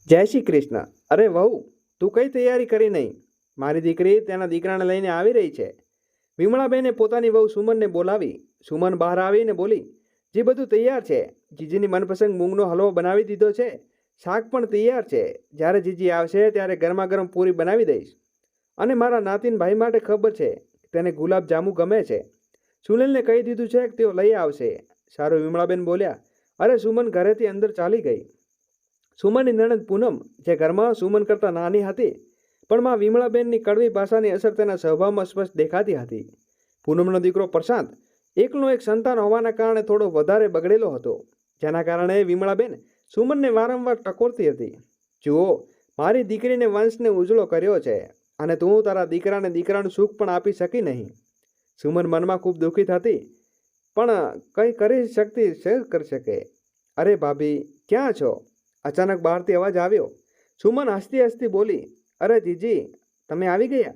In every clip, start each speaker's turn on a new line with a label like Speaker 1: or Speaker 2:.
Speaker 1: જય શ્રી કૃષ્ણ. અરે વહુ, તું કઈ તૈયારી કરી નહીં? મારી દીકરી તેના દીકરાને લઈને આવી રહી છે. વિમળાબેને પોતાની વહુ સુમનને બોલાવી. સુમન બહાર આવીને બોલી, જે બધું તૈયાર છે. જીજીની મનપસંદ મૂંગનો હલવો બનાવી દીધો છે. શાક પણ તૈયાર છે. જ્યારે જીજી આવશે ત્યારે ગરમા ગરમ પૂરી બનાવી દઈશ. અને મારા નાતિન ભાઈ માટે ખબર છે તેને ગુલાબ જાંબુ ગમે છે. સુનિલને કહી દીધું છે કે તેઓ લઈ આવશે. સારું, વિમળાબેન બોલ્યા. અરે સુમન ઘરેથી અંદર ચાલી ગઈ. સુમનની નણંદ પૂનમ, જે ઘરમાં સુમન કરતાં નાની હતી, પણ માં વિમળાબેનની કડવી ભાષાની અસર તેના સ્વભાવમાં સ્પષ્ટ દેખાતી હતી. પૂનમનો દીકરો પ્રશાંત એકનો એક સંતાન હોવાના કારણે થોડો વધારે બગડેલો હતો, જેના કારણે વિમળાબેન સુમનને વારંવાર ટકોરતી હતી. જુઓ, મારી દીકરીને વંશને ઉજળો કર્યો છે અને તું તારા દીકરાનું સુખ પણ આપી શકી નહીં. સુમન મનમાં ખૂબ દુઃખિત હતી, પણ કંઈ કરી શકતી છે કરી શકે. અરે ભાભી, ક્યાં છો? અચાનક બહારથી અવાજ આવ્યો. સુમન હસતી હસતી બોલી, અરે જીજી, તમે આવી ગયા?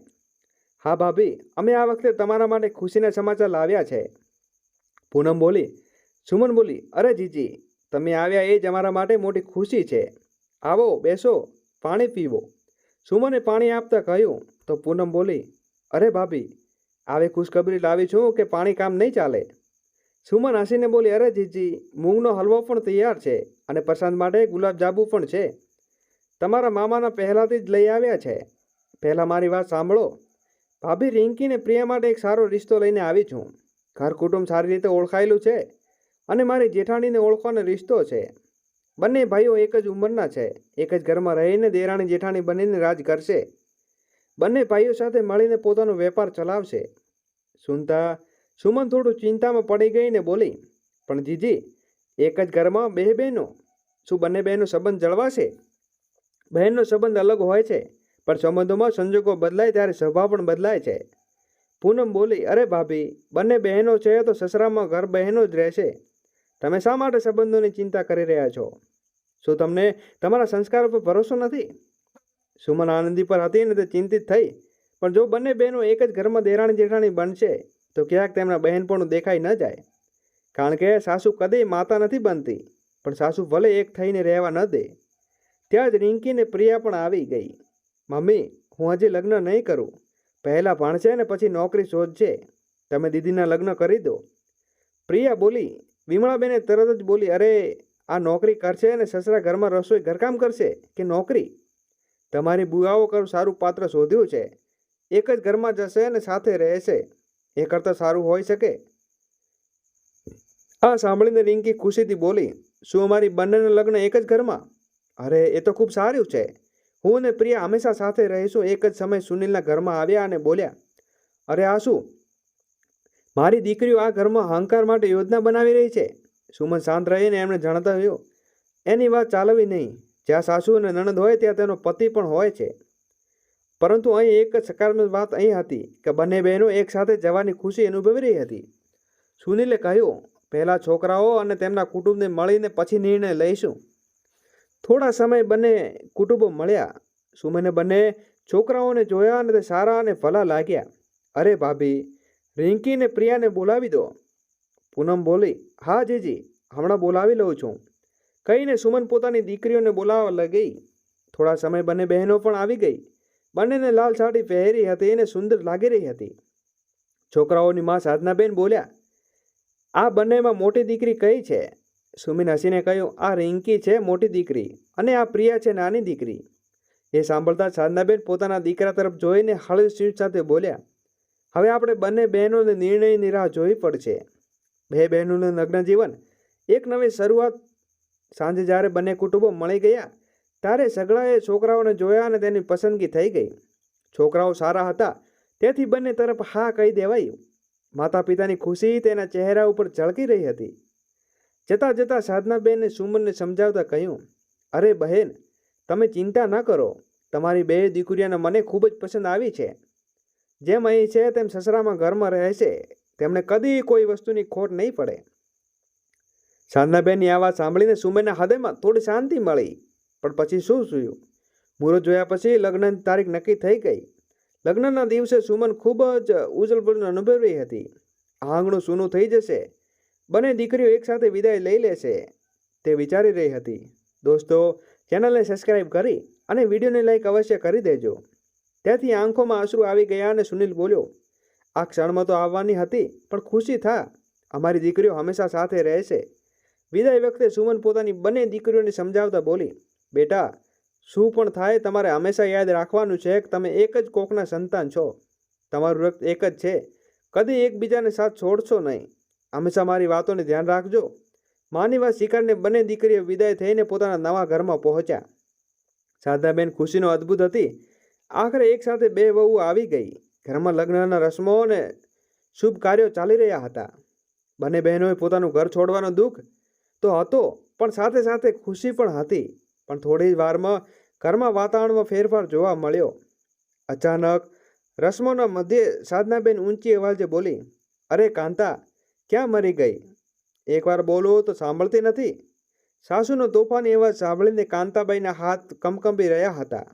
Speaker 1: હા ભાભી, અમે આ વખતે તમારા માટે ખુશીના સમાચાર લાવ્યા છે. પૂનમ બોલી. સુમન બોલી, અરે જીજી, તમે આવ્યા એ જ અમારા માટે મોટી ખુશી છે. આવો, બેસો, પાણી પીવો. સુમને પાણી આપતા કહ્યું તો પૂનમ બોલી, અરે ભાભી, આવી ખુશખબરી લાવી છું કે પાણી કામ નહીં ચાલે. સુમન હસીને બોલી, અરે જીજી, મૂંગનો હલવો પણ તૈયાર છે અને પ્રસાદ માટે ગુલાબજાંબુ પણ છે. તમારા મામાના પહેલાંથી જ લઈ આવ્યા છે. પહેલાં મારી વાત સાંભળો. ભાભી, રિંકીને પ્રિયા માટે એક સારો રિશ્તો લઈને આવી છું. ઘર કુટુંબ સારી રીતે ઓળખાયેલું છે અને મારી જેઠાણીને ઓળખવાનો રિશ્તો છે. બંને ભાઈઓ એક જ ઉંમરના છે. એક જ ઘરમાં રહીને દેરાણી જેઠાણી બનીને રાજ કરશે. બંને ભાઈઓ સાથે મળીને પોતાનો વેપાર ચલાવશે. સુનતા સુમન થોડું ચિંતામાં પડી ગઈને બોલી, પણ જીજી, એક જ ઘરમાં બે બહેનો, શું બંને બહેનો સંબંધ જળવાશે? બહેનનો સંબંધ અલગ હોય છે, પણ સંબંધોમાં સંજોગો બદલાય ત્યારે સ્વભાવ પણ બદલાય છે. પૂનમ બોલી, અરે ભાભી, બંને બહેનો છે તો સસરામાં ઘર બહેનો જ રહેશે. તમે શા માટે સંબંધોની ચિંતા કરી રહ્યા છો? શું તમને તમારા સંસ્કારો પર ભરોસો નથી? સુમન આનંદી પર હતી ને તે ચિંતિત થઈ. પણ જો બંને બહેનો એક જ ઘરમાં દેરાણી જેઠાણી બનશે તો ક્યાંક તેમના બહેનપણું દેખાઈ ન જાય. કારણ કે સાસુ કદી માતા નથી બનતી, પણ સાસુ ભલે એક થઈને રહેવા ન દે. ત્યાં જ રિંકીને પ્રિયા પણ આવી ગઈ. મમ્મી, હું હજી લગ્ન નહીં કરું. પહેલાં ભણશે ને પછી નોકરી શોધશે. તમે દીદીના લગ્ન કરી દો. પ્રિયા બોલી. વિમળાબેને તરત જ બોલી, અરે, આ નોકરી કરશે અને સસરા ઘરમાં રસોઈ ઘરકામ કરશે કે નોકરી? તમારી બુઆઓ કરું સારું પાત્ર શોધ્યું છે. એક જ ઘરમાં જશે અને સાથે રહેશે. એ કરતાં સારું હોઈ શકે? આ સાંભળીને રિંકી ખુશીથી બોલી, શું અમારી બંનેના લગ્ન એક જ ઘરમાં? અરે, એ તો ખૂબ સારું છે. હું અને પ્રિયા હંમેશા સાથે રહીશું. એક જ સમય સુનિલના ઘરમાં આવ્યા અને બોલ્યા, અરે આ શું? મારી દીકરીઓ આ ઘરમાં અહંકાર માટે યોજના બનાવી રહી છે. સુમન શાંત રહીને એમણે જણાવ્યું, એની વાત ચાલવી નહીં. જ્યાં સાસુ અને નણંદ હોય ત્યાં તેનો પતિ પણ હોય છે. પરંતુ અહીં એક સકારાત્મક વાત અહીં હતી કે બંને બહેનો એક સાથે જવાની ખુશી અનુભવી રહી હતી. સુનિલે કહ્યું, પહેલાં છોકરાઓ અને તેમના કુટુંબને મળીને પછી નિર્ણય લઈશું. થોડા સમય બંને કુટુંબો મળ્યા. સુમને બંને છોકરાઓને જોયા અને તે સારા અને ભલા લાગ્યા. અરે ભાભી, રિંકીને પ્રિયાને બોલાવી દો. પૂનમ બોલી, હા જીજી, હમણાં બોલાવી લઉં છું. કહીને સુમન પોતાની દીકરીઓને બોલાવવા લાગી. થોડા સમય બંને બહેનો પણ આવી ગઈ. બંનેને લાલ સાડી પહેરી હતી અને સુંદર લાગી રહી હતી. છોકરાઓની મા સાધનાબેન બોલ્યા, આ બંનેમાં મોટી દીકરી કઈ છે? સુમિન હસીને કહ્યું, આ રિંકી છે મોટી દીકરી અને આ પ્રિયા છે નાની દીકરી. એ સાંભળતા સાધનાબેન પોતાના દીકરા તરફ જોઈને હળવી સ્મિત સાથે બોલ્યા, હવે આપણે બંને બહેનોને નિર્ણયની રાહ જોવી પડશે. બે બહેનોનું લગ્ન જીવન એક નવી શરૂઆત. સાંજે જ્યારે બંને કુટુંબો મળી ગયા ત્યારે સગડાએ છોકરાઓને જોયા અને તેની પસંદગી થઈ ગઈ. છોકરાઓ સારા હતા તેથી બંને તરફ હા કહી દેવાયું. માતા પિતાની ખુશી તેના ચહેરા ઉપર ઝળકી રહી હતી. જતાં જતાં સાધનાબેને સુમનને સમજાવતા કહ્યું, અરે બહેન, તમે ચિંતા ન કરો. તમારી બે દીકરીઓને મને ખૂબ જ પસંદ આવી છે. જેમ અહીં છે તેમ સસરામાં ઘરમાં રહેશે. તેમને કદી કોઈ વસ્તુની ખોટ નહીં પડે. સાધનાબેનની આ વાત સાંભળીને સુમનના હૃદયમાં થોડી શાંતિ મળી. પણ પછી શું થયું? મુહૂર્ત જોયા પછી લગ્નની તારીખ નક્કી થઈ ગઈ. લગ્નના દિવસે સુમન ખૂબ જ ઉજળપૂર્ણ અનુભવી રહી હતી. આંગણું સૂનું થઈ જશે. બંને દીકરીઓ એકસાથે વિદાય લઈ લેશે તે વિચારી રહી હતી. દોસ્તો, ચેનલને સબસ્ક્રાઈબ કરી અને વિડીયોને લાઈક અવશ્ય કરી દેજો. ત્યાંથી આંખોમાં અશ્રુ આવી ગયા અને સુનિલ બોલ્યો, આ ક્ષણમાં તો આવવાની હતી, પણ ખુશી થા, અમારી દીકરીઓ હંમેશા સાથે રહેશે. વિદાય વખતે સુમન પોતાની બંને દીકરીઓને સમજાવતા બોલી, બેટા, શું પણ થાય તમારે હંમેશા યાદ રાખવાનું છે કે તમે એક જ કોકના સંતાન છો. તમારું રક્ત એક જ છે. કદી એકબીજાને સાથ છોડશો નહીં. હંમેશા મારી વાતોને ધ્યાન રાખજો. માની વાત સ્વીકારીને બંને દીકરીઓ વિદાય થઈને પોતાના નવા ઘરમાં પહોંચ્યા. સાધનાબેન ખુશીનો અદ્ભુત હતી. આખરે એક સાથે બે વહુઓ આવી ગઈ. ઘરમાં લગ્નના રસમો અને શુભ કાર્યો ચાલી રહ્યા હતા. બંને બહેનોએ પોતાનું ઘર છોડવાનો દુઃખ તો હતો, પણ સાથે સાથે ખુશી પણ હતી. પણ થોડી વારમાં ઘરમાં વાતાવરણમાં ફેરફાર જોવા મળ્યો. અચાનક રસમોના મધ્યે સાધનાબેન ઊંચી અવાજે બોલી, અરે કાંતા, ક્યાં મરી ગઈ? એકવાર બોલો તો સાંભળતી નથી. સાસુનો તોફાની અવાજ સાંભળીને કાંતાબાઈના હાથ કંપકંપી રહ્યા હતા.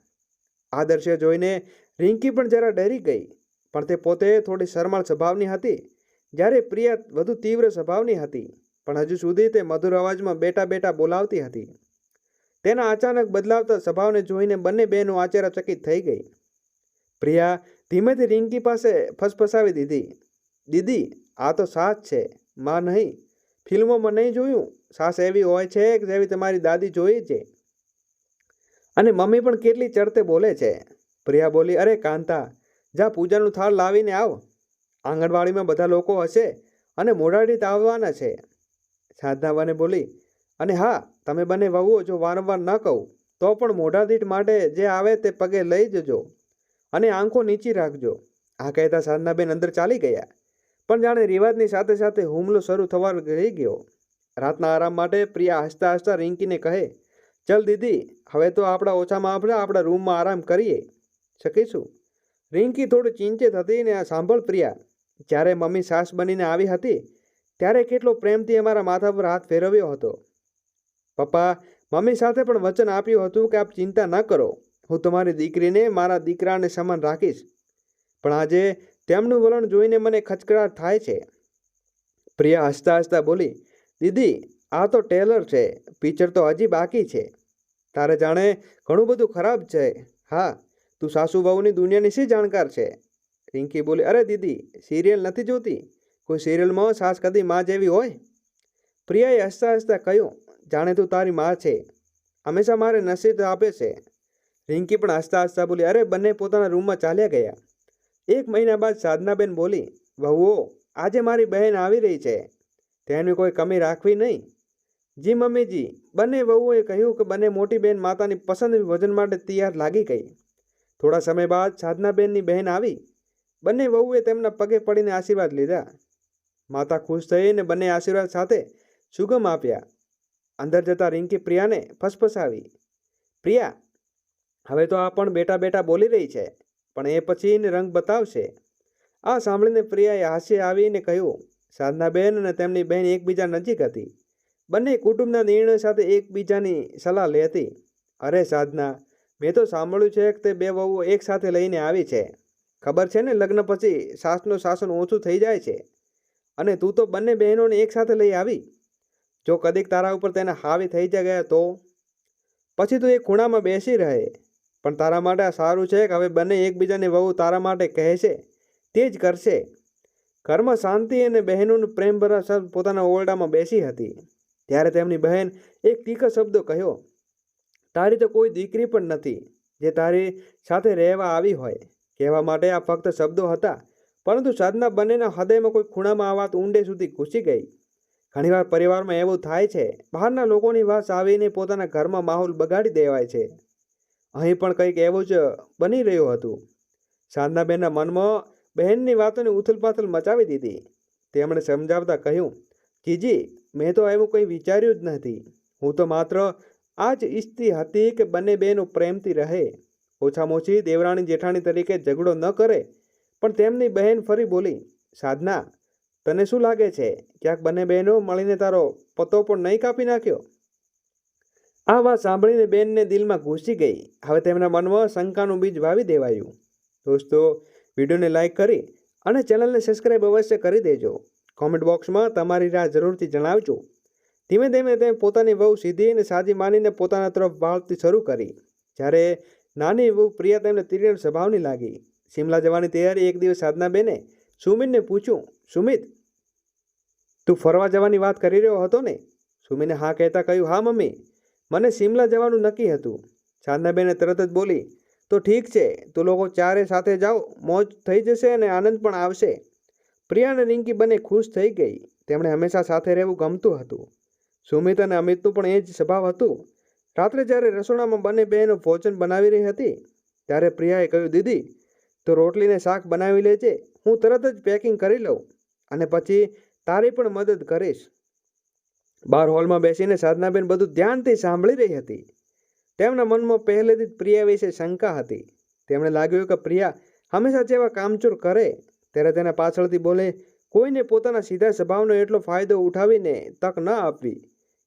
Speaker 1: આ દ્રશ્ય જોઈને રિંકી પણ જરા ડરી ગઈ, પણ તે પોતે થોડી શરમાળ સ્વભાવની હતી, જ્યારે પ્રિયા વધુ તીવ્ર સ્વભાવની હતી. પણ હજુ સુધી તે મધુર અવાજમાં બેટા બેટા બોલાવતી હતી. તેના અચાનક બદલાવતા સ્વભાવને જોઈને બંને બહેનો આશ્ચર્યચકિત થઈ ગઈ. પ્રિયા ધીમેથી રિંકી પાસે ફસફસાવી દીધી, દીદી, આ તો સાસ છે, માં નહીં. ફિલ્મોમાં નહીં જોયું? સાસ એવી હોય છે કે જેવી તમારી દાદી જોઈ છે. અને મમ્મી પણ કેટલી ચડતે બોલે છે. પ્રિયા બોલી, અરે કાંતા, જા પૂજાનું થાળ લાવીને આવ. આંગણવાડીમાં બધા લોકો હશે અને મોઢાડીત આવવાના છે. સાધનાબાને બોલી, અને હા, તમે બંને વહુઓ જો વારંવાર ન કહું તો પણ મોઢાદીઠ માટે જે આવે તે પગે લઈ જજો અને આંખો નીચી રાખજો. આ કહેતા સાધનાબેન અંદર ચાલી ગયા. પણ જાણે રિવાજની સાથે સાથે હુમલો શરૂ થવા રહી ગયો. રાતના આરામ માટે પ્રિયા હસતા હસતા રિંકીને કહે, ચલ દીદી, હવે તો ઓછામાં આપણા રૂમમાં આરામ કરીએ શકીશું. રિંકી થોડી ચિંતિત હતી ને, સાંભળ પ્રિયા, જ્યારે મમ્મી સાસ બનીને આવી હતી ત્યારે કેટલો પ્રેમથી અમારા માથા પર હાથ ફેરવ્યો હતો. પપ્પા મમ્મી સાથે પણ વચન આપ્યું હતું કે આપ ચિંતા ન કરો, હું તમારી દીકરીને મારા દીકરાને સમાન રાખીશ. પણ આજે તેમનું વલણ જોઈને મને ખચકડાટ થાય છે. પ્રિયા હસતા હસતા બોલી, દીદી, આ તો ટેલર છે, પિક્ચર તો હજી બાકી છે. તારે જાણે ઘણું બધું ખરાબ છે. હા, તું સાસુ વહુની દુનિયાની શી જાણકાર છે? રિંકી બોલી, અરે દીદી, સિરિયલ નથી જોતી? કોઈ સિરિયલમાં સાસ કદી માં જેવી હોય? પ્રિયાએ હસતા હસતા કહ્યું, જાણે તું તારી માં છે, હંમેશા મારે નસીબ આપે છે. રિંકી પણ હસતા હસતા બોલી, અરે બંને પોતાના રૂમમાં ચાલ્યા ગયા. 1 મહિના બાદ સાધનાબેન બોલી, વહુઓ, આજે મારી બહેન આવી રહી છે, તેની કોઈ કમી રાખવી નહીં. જી મમ્મીજી. બંને વહુઓએ કહ્યું કે બંને મોટી બહેન માતાની પસંદ ભોજન માટે તૈયાર લાગી ગઈ. થોડા સમય બાદ સાધનાબેનની બહેન આવી. બંને વહુએ તેમના પગે પડીને આશીર્વાદ લીધા. માતા ખુશ થઈને બંને આશીર્વાદ સાથે સુગમ આપ્યા. અંદર જતા રિંકી પ્રિયાને ફસફસાવી, પ્રિયા, હવે તો આ પણ બેટા બેટા બોલી રહી છે, પણ એ પછી રંગ બતાવશે. આ સાંભળીને પ્રિયાએ હાસ્ય આવીને કહ્યું, સાધનાબેન અને તેમની બહેન એકબીજા નજીક હતી. બંને કુટુંબના નિર્ણય સાથે એકબીજાની સલાહ લેતી. અરે સાધના, મેં તો સાંભળ્યું છે કે તે બે વહુઓ એક સાથે લઈને આવી છે. ખબર છે ને, લગ્ન પછી સાસનું શાસન ઓછું થઈ જાય છે, અને તું તો બંને બહેનોને એક સાથે લઈ આવી. જો કદીક તારા ઉપર તેના હાવી થઈ ગયા તો પછી તું એક ખૂણામાં બેસી રહે. પણ તારા માટે આ સારું છે કે હવે બંને એકબીજાની વહુ તારા માટે કહેશે તે જ કરશે. ઘરમાં શાંતિ અને બહેનોનું પ્રેમભરા પોતાના ઓરડામાં બેસી હતી. ત્યારે તેમની બહેન એક તીખો શબ્દો કહ્યો, તારી તો કોઈ દીકરી પણ નથી જે તારી સાથે રહેવા આવી હોય. કહેવા માટે આ ફક્ત શબ્દો હતા, પરંતુ સાધના બંનેના હૃદયમાં કોઈ ખૂણામાં આ વાત ઊંડે સુધી ઘૂસી ગઈ. ઘણીવાર પરિવારમાં એવું થાય છે, બહારના લોકોની વાત આવીને પોતાના ઘરમાં માહોલ બગાડી દેવાય છે. અહીં પણ કંઈક એવું જ બની રહ્યું હતું. સાધનાબેનના મનમાં બહેનની વાતોની ઉથલપાથલ મચાવી દીધી. તેમણે સમજાવતા કહ્યું, જીજી, મેં તો એવું કંઈ વિચાર્યું જ નથી. હું તો માત્ર આ જ ઈચ્છતી હતી કે બંને બહેનો પ્રેમથી રહે, ઓછામાં ઓછી દેવરાણી જેઠાણી તરીકે ઝઘડો ન કરે. પણ તેમની બહેન ફરી બોલી, સાધના, તને શું લાગે છે, ક્યાંક બંને બહેનો મળીને તારો પતો પણ નહીં કાપી નાખ્યો? આ વાત સાંભળીને બેનને દિલમાં ઘૂસી ગઈ. હવે તેમના મનમાં શંકાનું બીજ વાવી દેવાયું. દોસ્તો, વિડીયોને લાઈક કરી અને ચેનલને સબસ્ક્રાઈબ અવશ્ય કરી દેજો. કોમેન્ટ બોક્સમાં તમારી રાહ જરૂરથી જણાવજો. ધીમે ધીમે તે પોતાની વહુ સીધી અને સાજી માનીને પોતાના તરફ વાળતી શરૂ કરી. જ્યારે નાની વહુ પ્રિયા તેમને તીક્ષ્ણ સ્વભાવની લાગી. શિમલા જવાની તૈયારી એક દિવસ સાધનાબેને સુમિતને પૂછ્યું, સુમિત, તું ફરવા જવાની વાત કરી રહ્યો હતો ને? સુમિને હા કહેતા કહ્યું, હા મમ્મી, મને શિમલા જવાનું નક્કી હતું. સાધનાબેને તરત જ બોલી, તો ઠીક છે, તો લોકો ચારે સાથે જાઓ, મોજ થઈ જશે અને આનંદ પણ આવશે. પ્રિયા અને રિંકી બંને ખુશ થઈ ગઈ. તેમણે હંમેશા સાથે રહેવું ગમતું હતું. સુમિત અને અમિતનું પણ એ જ સ્વભાવ હતું. રાત્રે જ્યારે રસોડામાં બંને બહેનો ભોજન બનાવી રહી હતી ત્યારે પ્રિયાએ કહ્યું, દીદી, તો રોટલીને શાક બનાવી લેજે, હું તરત જ પેકિંગ કરી લઉં અને પછી તારી પણ મદદ કરીશ. બહાર હોલમાં બેસીને સાધનાબેન બધું ધ્યાનથી સાંભળી રહી હતી. તેમના મનમાં પહેલેથી જ પ્રિયા વિશે શંકા હતી. તેમણે લાગ્યું કે પ્રિયા હંમેશા જેવા કામચોર કરે ત્યારે તેના પાછળથી બોલે, કોઈને પોતાના સીધા સ્વભાવનો એટલો ફાયદો ઉઠાવીને તક ન આપવી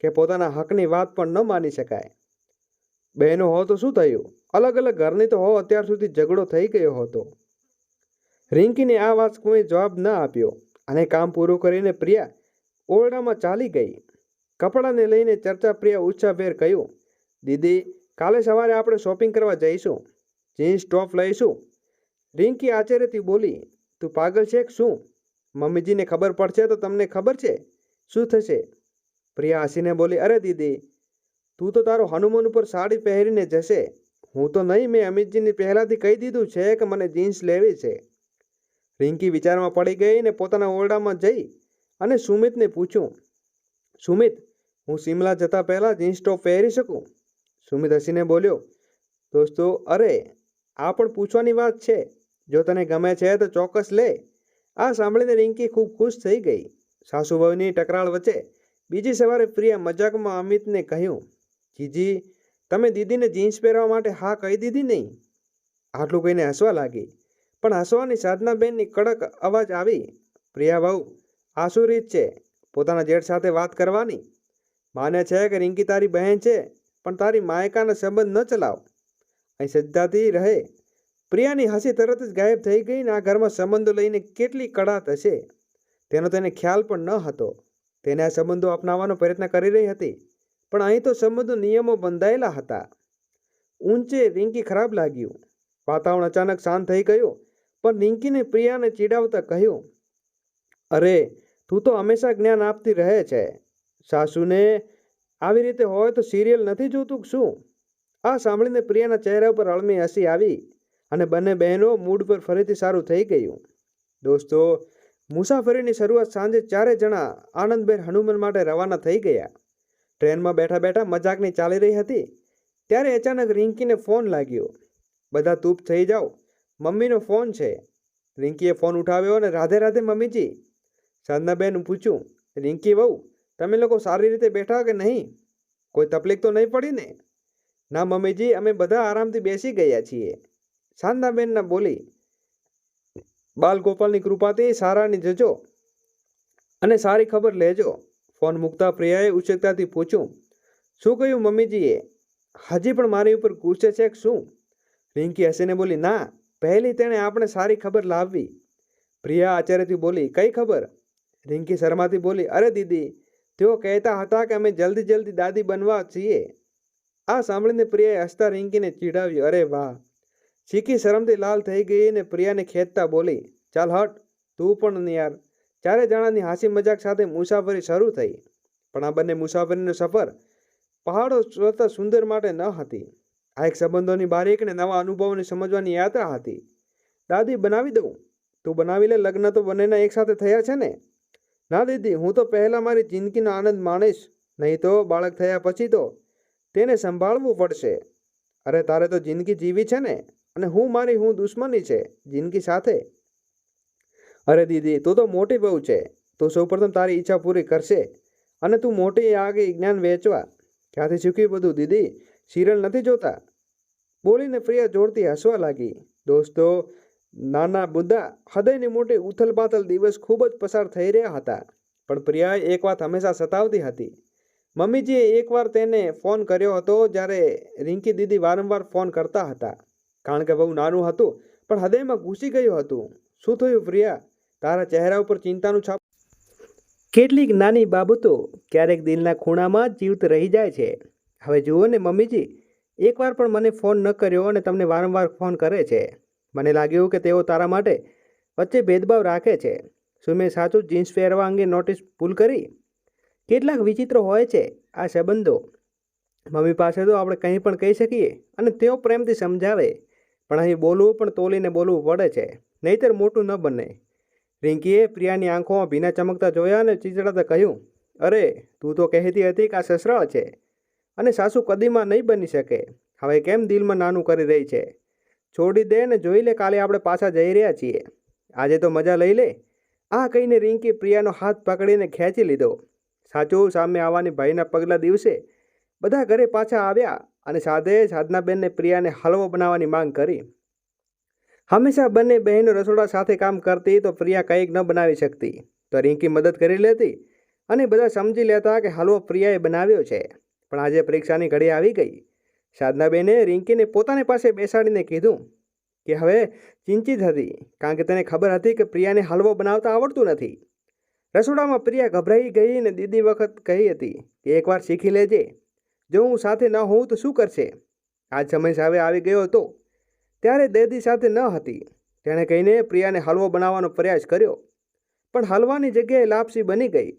Speaker 1: કે પોતાના હકની વાત પણ ન માની શકાય. બહેનો હો તો શું થયું, અલગ અલગ ઘરની તો હો અત્યાર સુધી ઝઘડો થઈ ગયો હતો. રિંકીને આ વાત કોઈ જવાબ ન આપ્યો અને કામ પૂરું કરીને પ્રિયા ઓરડામાં ચાલી ગઈ. કપડાને લઈને ચર્ચા પ્રિયા ઉત્સાહભેર કહ્યું, દીદી, કાલે સવારે આપણે શોપિંગ કરવા જઈશું, જીન્સ ટોપ લઈશું. રિંકી આશ્ચર્યથી બોલી, તું પાગલ છે કે શું? મમ્મીજીને ખબર પડશે તો તમને ખબર છે શું થશે? પ્રિયા હસીને બોલી, અરે દીદી, તું તો તારો હનુમાન ઉપર સાડી પહેરીને જશે, હું તો નહીં. મેં અમિતજીને પહેલાંથી કહી દીધું છે કે મને જીન્સ લેવી છે. રિંકી વિચારમાં પડી ગઈ ને પોતાના ઓરડામાં જઈ અને સુમિતને પૂછ્યું, સુમિત, હું શિમલા જતા પહેલાં જીન્સ ટોપ પહેરી શકું? સુમિત હસીને બોલ્યો, દોસ્તો, અરે આ પણ પૂછવાની વાત છે, જો તને ગમે છે તો ચોક્કસ લે. આ સાંભળીને રિંકી ખૂબ ખુશ થઈ ગઈ. સાસુબહુની ટકરાળ વચ્ચે બીજી સવારે પ્રિયા મજાકમાં અમિતને કહ્યું, જીજી, તમે દીદીને જીન્સ પહેરવા માટે હા કહી દીધી નહીં? આટલું કહીને હસવા લાગી. પણ હસવાની સાધનાબેનની કડક અવાજ આવી, પ્રિયા વહુ, આ શું રીત છે પોતાના જેઠ સાથે વાત કરવાની? માને છે કે રિંકી તારી બહેન છે, પણ તારી માયકાના સંબંધ ન ચલાવ, અહીં સજ્જાથી રહે. પ્રિયાની હસી તરત જ ગાયબ થઈ ગઈ ને આ ઘરમાં સંબંધો લઈને કેટલી કડાત હશે તેનો તેને ખ્યાલ પણ ન હતો. તેને આ સંબંધો અપનાવવાનો પ્રયત્ન કરી રહી હતી, પણ અહીં તો સંબંધો નિયમો બંધાયેલા હતા. ઊંચે રિંકી ખરાબ લાગ્યું. વાતાવરણ અચાનક શાંત થઈ ગયું. પણ રિંકીને પ્રિયાને ચીડાવતા કહ્યું, અરે તું તો હંમેશા જ્ઞાન આપતી રહે છે. સાસુને આવી રીતે હોય તો સિરિયલ નથી જોતું શું? આ સાંભળીને પ્રિયાના ચહેરા પર અળમી હસી આવી અને બંને બહેનો મૂડ પર ફરીથી સારું થઈ ગયું. દોસ્તો, મુસાફરીની શરૂઆત સાંજે ચારે જણા આનંદભેર હનુમાન માટે રવાના થઈ ગયા. ટ્રેનમાં બેઠા બેઠા મજાકની ચાલી રહી હતી ત્યારે અચાનક રિંકીને ફોન લાગ્યો. બધા ચૂપ થઈ જાઓ, મમ્મીનો ફોન છે. રિંકીએ ફોન ઉઠાવ્યો અને રાધે રાધે મમ્મીજી. સાધનાબેન પૂછ્યું, રિંકી વહુ, તમે લોકો સારી રીતે બેઠા કે નહીં? કોઈ તકલીફ તો નહીં પડી ને? ના મમ્મીજી, અમે બધા આરામથી બેસી ગયા છીએ. સાધનાબેન બોલી, બાલગોપાલની કૃપાથી સારાની જજો અને સારી ખબર લેજો. ફોન મૂકતા પ્રિયાએ ઉત્સુકતાથી પૂછ્યું, શું કહ્યું મમ્મીજીએ? હજી પણ મારી ઉપર ગુસ્સે છે કે શું? રિંકી હસીને બોલી, ના, પહેલી તેણે આપણે સારી ખબર લાવવી. પ્રિયા આશ્ચર્યથી બોલી, કઈ ખબર? રિંકી શરમાથી બોલી, અરે દીદી, તેઓ કહેતા હતા કે અમે જલ્દી જલ્દી દાદી બનવા છીએ. આ સાંભળીને પ્રિયાએ હસતા રિંકીને ચીડાવ્યો. અરે વાહ! શીખી શરમથી લાલ થઈ ગઈ ને પ્રિયાને ખેંચતા બોલી, ચાલ હટ, તું પણ યાર. ચારે જણાની હાસી મજાક સાથે મુસાફરી શરૂ થઈ. પણ આ બંને મુસાફરીનો સફર પહાડો સ્વતઃ સુંદર માટે ન હતી. આ એક સંબંધોની બારીકને નવા અનુભવોને સમજવાની યાત્રા હતી. દાદી બનાવી દઉં, તું બનાવી લે, લગ્ન તો બંનેના એકસાથે થયા છે ને? ના દીદી, હું તો પહેલાં મારી જિંદગીનો આનંદ માણીશ, નહીં તો બાળક થયા પછી તો તેને સંભાળવું પડશે. અરે તારે તો જિંદગી જીવી છે ને, અને હું દુશ્મની છે જિંદગી સાથે. અરે દીદી, તું તો મોટી બહુ છે, તું સૌપ્રથમ તારી ઈચ્છા પૂરી કરશે અને તું મોટી આગળ જ્ઞાન વેચવા. ક્યાંથી શીખ્યું બધું દીદી? સિરિયલ નથી જોતા? બોલીને પ્રિયા જોરથી હસવા લાગી. દોસ્તો, નાના બુદ્ધા હૃદયની મોટી ઉથલપાથલ દિવસ ખૂબ જ પસાર થઈ રહ્યા હતા. પણ પ્રિયાએ એક વાત હંમેશા સતાવતી હતી. મમ્મીજીએ એકવાર તેને ફોન કર્યો હતો જ્યારે રિંકી દીદી વારંવાર ફોન કરતા હતા, કારણ કે બહુ નાનું હતું પણ હૃદયમાં ઘૂસી ગયું હતું. શું થયું પ્રિયા? તારા ચહેરા ઉપર ચિંતાનું છાપ. કેટલીક નાની બાબતો ક્યારેક દિલના ખૂણામાં જ જીવત રહી જાય છે. હવે જુઓ ને મમ્મીજી, એકવાર પણ મને ફોન ન કર્યો અને તમને વારંવાર ફોન કરે છે. મને લાગ્યું કે તેઓ તારા માટે વચ્ચે ભેદભાવ રાખે છે. શું મેં સાચું જીન્સ પહેરવા અંગે નોટિસ ભૂલ કરી? કેટલાક વિચિત્ર હોય છે આ સંબંધો. મમ્મી પાસે તો આપણે કંઈ પણ કહી શકીએ અને તેઓ પ્રેમથી સમજાવે, પણ અહીં બોલવું પણ તોલીને બોલવું પડે છે, નહીંતર મોટું ન બને. રિંકીએ પ્રિયાની આંખોમાં ભીના ચમકતા જોયા અને ચીચડાતા કહ્યું, અરે તું તો કહેતી હતી કે આ સસરાળ છે અને સાસુ કદીમાં નહીં બની શકે. હવે કેમ દિલમાં નાનું કરી રહી છે? છોડી દે ને જોઈ લે, કાલે આપણે પાછા જઈ રહ્યા છીએ. આજે તો મજા લઈ લે. આ કહીને રિંકી પ્રિયાનો હાથ પકડીને ખેંચી લીધો. સાચું સામે આવવાની ભાઈના પગલા દિવસે બધા ઘરે પાછા આવ્યા અને સાથે સાધનાબેનને પ્રિયાને હલવો બનાવવાની માંગ કરી. હંમેશા બંને બહેનો રસોડા સાથે કામ કરતી તો પ્રિયા કંઈક ન બનાવી શકતી તો રિંકી મદદ કરી લેતી અને બધા સમજી લેતા કે હલવો પ્રિયાએ બનાવ્યો છે. પણ આજે પરીક્ષાની ઘડી આવી ગઈ. સાધનાબેને રિંકીને પોતાની પાસે બેસાડીને કીધું કે હવે ચિંતિત હતી, કારણ કે તેને ખબર હતી કે પ્રિયાને હલવો બનાવતા આવડતું નથી. રસોડામાં પ્રિયા ગભરાઈ ગઈ અને દીદી વખત કહી હતી કે એકવાર શીખી લેજે, જો હું સાથે ન હોઉં તો શું કરશે? આજ સમય સામે આવી ગયો હતો ત્યારે દેદી સાથે ન હતી. તેણે કહીને પ્રિયાને હલવો બનાવવાનો પ્રયાસ કર્યો, પણ હલવાની જગ્યાએ લાપસી બની ગઈ.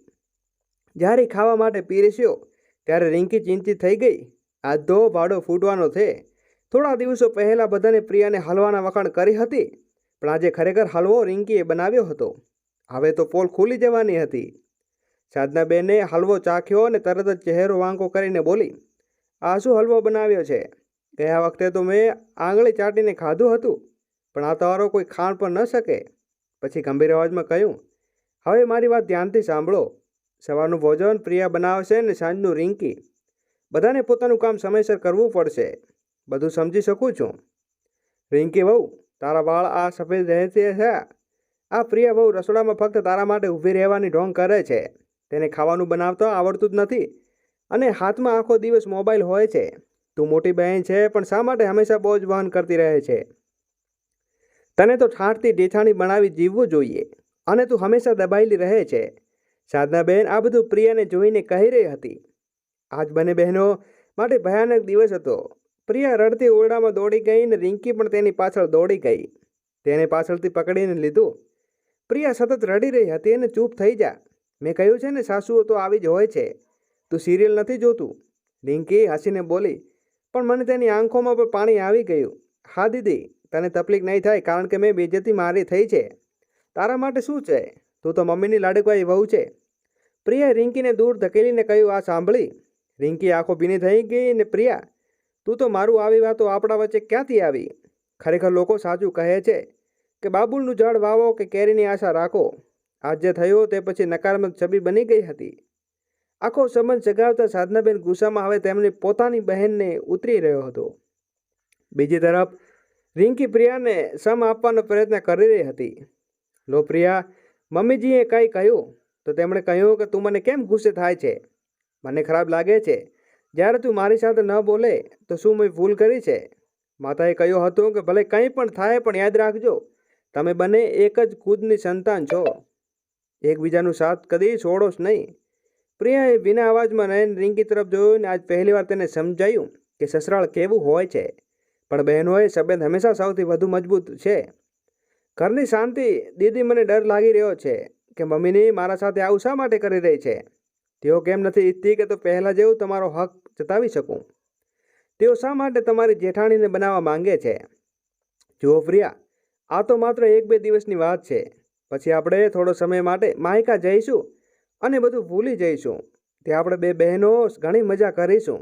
Speaker 1: જ્યારે ખાવા માટે પીરસ્યો ત્યારે રિંકી ચિંતિત થઈ ગઈ. આજ તો ભાડો ફૂટવાનો છે. થોડા દિવસો પહેલાં બધાને પ્રિયાને હલવાના વખાણ કરી હતી, પણ આજે ખરેખર હલવો રિંકીએ બનાવ્યો હતો. હવે તો પોલ ખુલી જવાની હતી. સાધનાબેને હલવો ચાખ્યો અને તરત જ ચહેરો વાંકો કરીને બોલી, આ શું હલવો બનાવ્યો છે? ગયા વખતે તો મેં આંગળી ચાટીને ખાધું હતું, પણ આ તારો કોઈ ખાણ પણ ન શકે. પછી ગંભીર અવાજમાં કહ્યું, હવે મારી વાત ધ્યાનથી સાંભળો. સવારનું ભોજન પ્રિયા બનાવશે ને સાંજનું રિંકી. બધાને પોતાનું કામ સમયસર કરવું પડશે. બધું સમજી શકું છું. રિંકી વહુ, તારા વાળ આ સફેદ રહે છે. આ પ્રિયા વહુ રસોડામાં ફક્ત તારા માટે ઊભી રહેવાની ઢોંગ કરે છે. તેને ખાવાનું બનાવતા આવડતું જ નથી અને હાથમાં આખો દિવસ મોબાઈલ હોય છે. તું મોટી બહેન છે, પણ શા માટે હંમેશા બોજ વહન કરતી રહે છે? તને તો ઠાઠથી ઢેઠાણી બનાવી જીવવું જોઈએ અને તું હંમેશા દબાયેલી રહે છે. સાધનાબેન આ બધું પ્રિયાને જોઈને કહી રહી હતી. આજ બંને બહેનો માટે ભયાનક દિવસ હતો. પ્રિયા રડતી ઓરડામાં દોડી ગઈ ને રિંકી પણ તેની પાછળ દોડી ગઈ. તેને પાછળથી પકડીને લીધું. પ્રિયા સતત રડી રહી હતી અને ચૂપ થઈ જા. મેં કહ્યું છે ને, સાસુઓ તો આવી જ હોય છે. તું સિરિયલ નથી જોતું? રિંકી હસીને બોલી, પણ મને તેની આંખોમાં પણ પાણી આવી ગયું. હા દીદી, તને તકલીફ નહીં થાય કારણ કે મેં બેઇજ્જતી મારી થઈ છે. તારા માટે શું છે? તું તો મમ્મીની લાડકવાઈ વહુ છે. પ્રિયાએ રિંકીને દૂર ધકેલીને કહ્યું. આ સાંભળી રિંકી આંખો ભીની થઈ ગઈ ને પ્રિયા, તું તો મારું આવી વાતો આપણા વચ્ચે ક્યાંથી આવી? ખરેખર લોકો સાચું કહે છે કે બાબુલનું ઝાડ વાવો કે કેરીની આશા રાખો. આજ જે થયું તે પછી નકારાત્મક છબી બની ગઈ હતી. આખો સંબંધ સગાવતા સાધનાબેન ગુસ્સામાં હવે તેમની પોતાની બહેનને ઉતરી રહ્યો હતો. બીજી તરફ રિંકી પ્રિયાને સમ આપવાનો પ્રયત્ન કરી રહી હતી. લો પ્રિયા, મમ્મીજીએ કંઈ કહ્યું તો તેમણે કહ્યું કે તું મને કેમ ગુસ્સે થાય છે? મને ખરાબ લાગે છે જ્યારે તું મારી સાથે ન બોલે તો શું મેં ભૂલ કરી છે? માતાએ કહ્યું હતું કે ભલે કંઈ પણ થાય પણ યાદ રાખજો, તમે બંને એક જ ખુદની સંતાન છો. એકબીજાનું સાથ કદી છોડો જ નહીં. પ્રિયાએ વિના અવાજમાં નયન રિંકી તરફ જોયું ને આજ પહેલીવાર તેને સમજાયું કે સસરાળ કેવું હોય છે. પણ બહેનોએ સંબંધ હંમેશા સૌથી વધુ મજબૂત છે. ઘરની શાંતિ. દીદી, મને ડર લાગી રહ્યો છે કે મમ્મીની મારા સાથે આવું શા માટે કરી રહી છે? તેઓ કેમ નથી ઈચ્છતી કે તું પહેલાં જેવું તમારો હક જતાવી શકું? તેઓ શા માટે તમારી જેઠાણીને બનાવવા માંગે છે? જુઓ પ્રિયા, આ તો માત્ર 1-2 દિવસની વાત છે. પછી આપણે થોડો સમય માટે માયકા જઈશું અને બધું ભૂલી જઈશું. ત્યાં આપણે બે બહેનો ઘણી મજા કરીશું.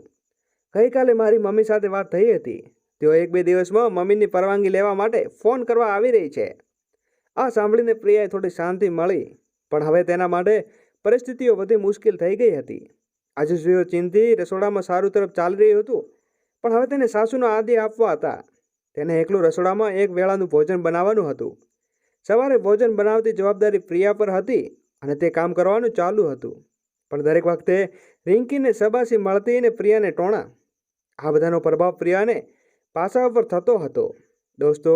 Speaker 1: ગઈકાલે મારી મમ્મી સાથે વાત થઈ હતી. તેઓ 1-2 દિવસમાં મમ્મીની પરવાનગી લેવા માટે ફોન કરવા આવી રહી છે. આ સાંભળીને પ્રિયાએ થોડી શાંતિ મળી, પણ હવે તેના માટે પરિસ્થિતિઓ વધુ મુશ્કેલ થઈ ગઈ હતી. આજે સુયો ચિંતી રસોડામાં સારું તરફ ચાલી રહ્યું હતું, પણ હવે તેને સાસુના આદે આપવા હતા. તેને એકલું રસોડામાં એક વેળાનું ભોજન બનાવવાનું હતું. સવારે ભોજન બનાવતી જવાબદારી પ્રિયા પર હતી અને તે કામ કરવાનું ચાલુ હતું. પણ દરેક વખતે રિંકીને શાબાશી મળતી અને પ્રિયાને ટોણા. આ બધાનો પ્રભાવ પ્રિયાને પાસા ઉપર થતો હતો. દોસ્તો,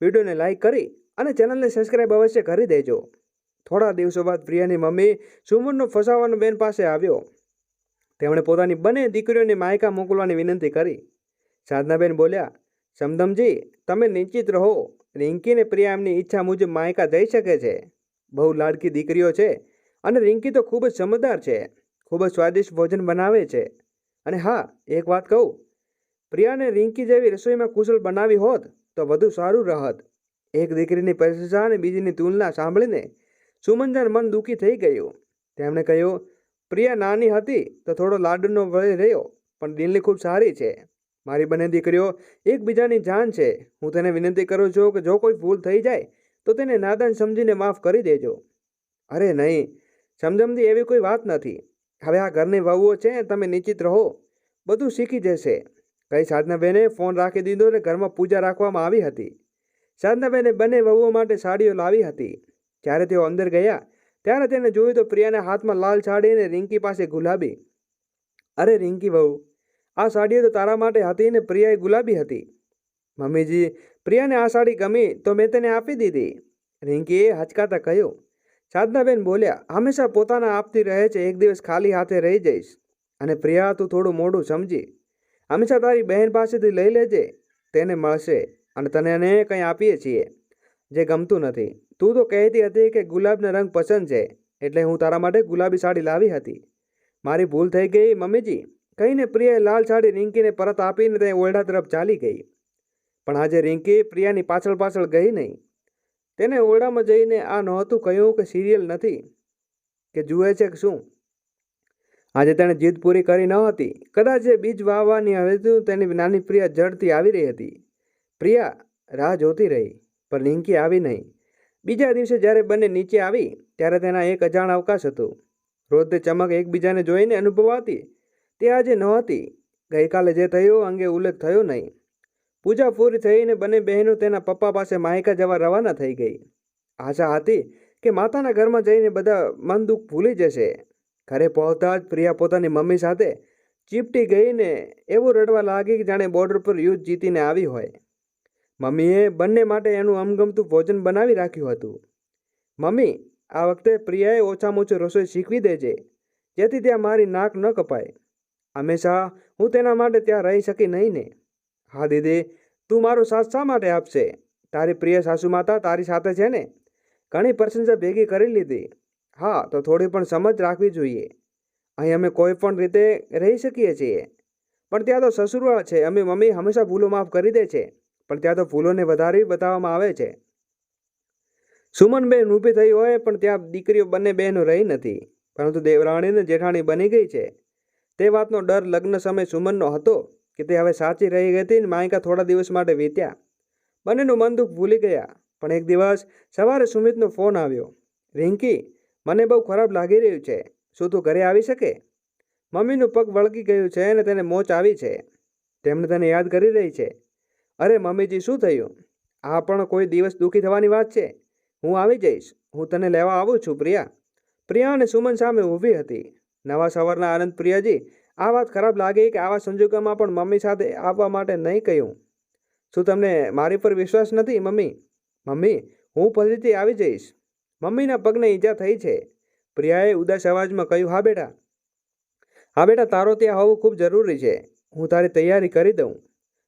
Speaker 1: વિડીયોને લાઈક કરી અને ચેનલને સબસ્ક્રાઈબ અવશ્ય કરી દેજો. થોડા દિવસો બાદ પ્રિયાની મમ્મી સુમનનો ફસાવાનો બેન પાસે આવ્યો. તેમણે પોતાની બંને દીકરીઓને માયકા મોકલવાની વિનંતી કરી. સાધનાબેન બોલ્યા, સમધમજી, તમે નિશ્ચિત રહો. રિંકી ને પ્રિયા એમની ઈચ્છા મુજબ માયકા જઈ શકે છે. બહુ લાડકી દીકરીઓ છે અને રિંકી તો ખૂબ જ સમજદાર છે. ખૂબ જ સ્વાદિષ્ટ ભોજન બનાવે છે. અને હા, એક વાત કહું, પ્રિયાને રિંકી જેવી રસોઈમાં કુશળ બનાવી હોત તો વધુ સારું રહત. એક દીકરીની પ્રશંસા અને બીજીની તુલના સાંભળીને સુમનજાનું મન દુઃખી થઈ ગયું. તેમણે કહ્યું, પ્રિયા નાની હતી તો થોડો લાડનો વય રહ્યો, પણ દિલની ખૂબ સારી છે. મારી બંને દીકરીઓ એકબીજાની જાન છે. હું તેને વિનંતી કરું છું કે જો કોઈ ભૂલ થઈ જાય તો તેને નાદાન સમજીને માફ કરી દેજો. અરે નહીં સમજમદી, એવી કોઈ વાત નથી. હવે આ ઘરની વહુઓ છે, તમે નિશ્ચિત રહો, બધું શીખી જશે. કઈ સાધનાબેને ફોન રાખી દીધો અને ઘરમાં પૂજા રાખવામાં આવી હતી. સાધનાબેને બંને વહુઓ માટે સાડીઓ લાવી હતી. જ્યારે તેઓ અંદર ગયા ત્યારે તેને જોયું તો પ્રિયાના હાથમાં લાલ સાડી અને રિંકી પાસે ગુલાબી. અરે રિંકી વહુ, આ સાડીઓ તો તારા માટે હતી ને પ્રિયાએ ગુલાબી હતી. મમ્મીજી, પ્રિયાને આ સાડી ગમી તો મેં તેને આપી દીધી, રિંકીએ હચકાતા કહ્યું. સાધનાબેન બોલ્યા, હંમેશા પોતાના આપતી રહે છે, એક દિવસ ખાલી હાથે રહી જઈશ. અને પ્રિયા, તું થોડું મોડું સમજી. હંમેશા તારી બહેન પાસેથી લઈ લેજે, તેને મળશે. અને તને કંઈ આપીએ છીએ જે ગમતું નથી. તું તો કહેતી હતી કે ગુલાબનો રંગ પસંદ છે, એટલે હું તારા માટે ગુલાબી સાડી લાવી હતી. મારી ભૂલ થઈ ગઈ મમ્મીજી, કહીને પ્રિયાએ લાલ સાડી રિંકીને પરત આપીને તે ઓરડા તરફ ચાલી ગઈ. પણ આજે રિંકી પ્રિયાની પાછળ પાછળ ગઈ નહીં. તેને ઓરડામાં જઈને આ નહોતું કહ્યું કે સિરિયલ નથી કે જુએ છે કે શું. આજે તેણે જીદ પૂરી કરી ન હતી. કદાચ એ બીજ વાવવાની હતું. તેની નાની પ્રિયા જડથી આવી રહી હતી. પ્રિયા રાહ જોતી રહી, પણ રિંકી આવી નહીં. બીજા દિવસે જ્યારે બંને નીચે આવી ત્યારે તેના એક અજાણ અવકાશ હતું. રોજ તે ચમક એકબીજાને જોઈને અનુભવાતી, તે આજે નહોતી. ગઈકાલે જે થયું અંગે ઉલ્લેખ થયો નહીં. પૂજા પૂરી થઈને બંને બહેનો તેના પપ્પા પાસે માયકા જવા રવાના થઈ ગઈ. આશા હતી કે માતાના ઘરમાં જઈને બધા મન દુઃખ ભૂલી જશે. ઘરે પહોંચતા જ પ્રિયા પોતાની મમ્મી સાથે ચીપટી ગઈને એવું રડવા લાગી કે જાણે બોર્ડર પર યુદ્ધ જીતીને આવી હોય. મમ્મીએ બંને માટે એનું અમગમતું ભોજન બનાવી રાખ્યું હતું. મમ્મી, આ વખતે પ્રિયાએ ઓછામાં ઓછું રસોઈ શીખવી દેજે, જેથી ત્યાં મારી નાક ન કપાય. હંમેશા હું તેના માટે ત્યાં રહી શકી નહીં ને. હા દીદી, તું મારો સાથ શા માટે આપશે? તારી પ્રિય સાસુ માતા તારી સાથે છે ને. ઘણી પ્રશંસા ભેગી કરી લીધી. હા, તો થોડી પણ સમજ રાખવી જોઈએ. અહીં અમે કોઈ પણ રીતે રહી શકીએ છીએ, પણ ત્યાં તો સસુરાલ છે. અમે મમ્મી હંમેશા ભૂલો માફ કરી દે છે, પણ ત્યાં તો ભૂલોને વધારી બતાવવામાં આવે છે. સુમનબેન ઊભી થઈ હોય પણ ત્યાં દીકરીઓ બંને બહેનો રહી નથી, પરંતુ દેવરાણીને જેઠાણી બની ગઈ છે. તે વાતનો ડર લગ્ન સમય સુમનનો હતો કે તે હવે સાચી રહી હતી ને માયકા થોડા દિવસ માટે વીત્યા. બંનેનું મન દુઃખ ભૂલી ગયા. પણ એક દિવસ સવારે સુમિતનો ફોન આવ્યો. રિંકી, મને બહુ ખરાબ લાગી રહ્યું છે. શું તું ઘરે આવી શકે? મમ્મીનું પગ વળગી ગયું છે અને તેને મોચ આવી છે. તેમને તને યાદ કરી રહી છે. અરે મમ્મીજી, શું થયું? આ પણ કોઈ દિવસ દુઃખી થવાની વાત છે. હું આવી જઈશ. હું તને લેવા આવું છું. પ્રિયા અને સુમન સામે ઊભી હતી. નવા સવારના આનંદ. પ્રિયાજી, આ વાત ખરાબ લાગી કે આવા સંજોગોમાં પણ મમ્મી સાથે આવવા માટે નહીં કહ્યું. શું તમને મારી પર વિશ્વાસ નથી મમ્મી? મમ્મી, હું ફરીથી આવી જઈશ. મમ્મીના પગને ઈજા થઈ છે. પ્રિયાએ ઉદાસ અવાજમાં કહ્યું. હા બેટા, તારો ત્યાં હોવું ખૂબ જરૂરી છે. હું તારી તૈયારી કરી દઉં.